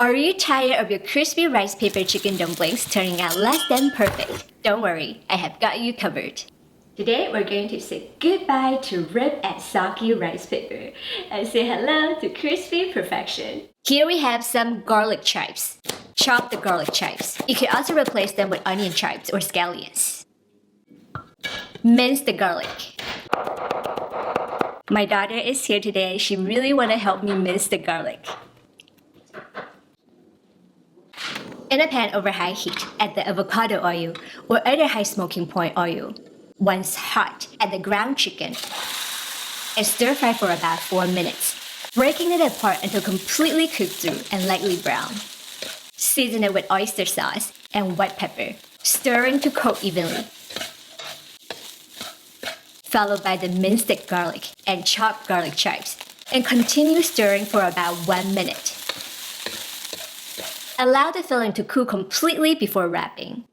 Are you tired of your crispy rice paper chicken dumplings turning out less than perfect? Don't worry, I have got you covered. Today we're going to say goodbye to rib and soggy rice paper and say hello to crispy perfection. Here we have some garlic chives. Chop the garlic chives. You can also replace them with onion chives or scallions. Mince the garlic. My daughter is here today. She really want to help me mince the garlic. In a pan over high heat, add the avocado oil or other high smoking point oil. Once hot, add the ground chicken and stir fry for about 4 minutes, breaking it apart until completely cooked through and lightly brown. Season it with oyster sauce and white pepper, stirring to coat evenly. Followed by the minced garlic and chopped garlic chives, and continue stirring for about 1 minute. Allow the filling to cool completely before wrapping.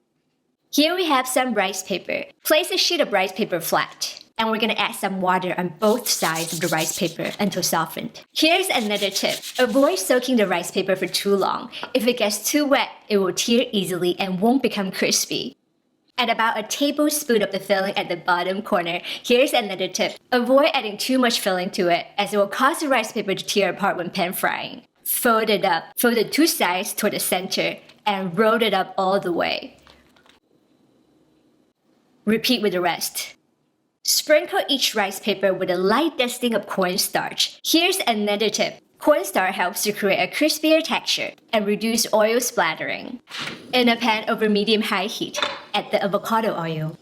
Here we have some rice paper. Place a sheet of rice paper flat, and we're gonna add some water on both sides of the rice paper until softened. Here's another tip. Avoid soaking the rice paper for too long. If it gets too wet, it will tear easily and won't become crispy. Add about a tablespoon of the filling at the bottom corner. Here's another tip. Avoid adding too much filling to it, as it will cause the rice paper to tear apart when pan frying. Fold it up, fold the two sides toward the center, and roll it up all the way. Repeat with the rest. Sprinkle each rice paper with a light dusting of cornstarch. Here's another tip. Cornstarch helps to create a crispier texture and reduce oil splattering. In a pan over medium-high heat, add the avocado oil.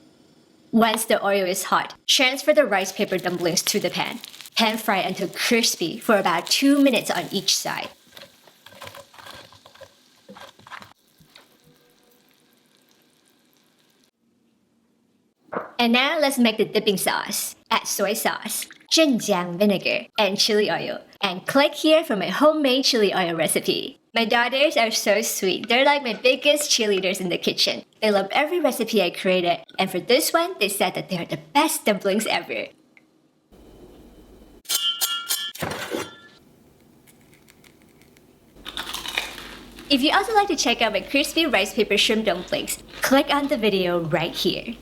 Once the oil is hot, transfer the rice paper dumplings to the pan. Pan fry until crispy for about 2 minutes on each side. And now let's make the dipping sauce. Add soy sauce, Chinkiang vinegar, and chili oil. And click here for my homemade chili oil recipe. My daughters are so sweet. They're like my biggest cheerleaders in the kitchen. They love every recipe I created. And for this one, they said that they are the best dumplings ever. If you also like to check out my crispy rice paper shrimp dumplings, click on the video right here.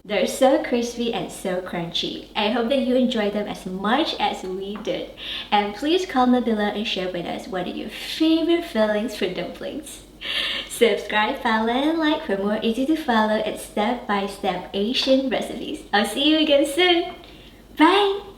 They're so crispy and so crunchy. I hope that you enjoyed them as much as we did. And please comment below and share with us what are your favorite fillings for dumplings. Subscribe, follow, and like for more easy to follow and step-by-step Asian recipes. I'll see you again soon. Bye!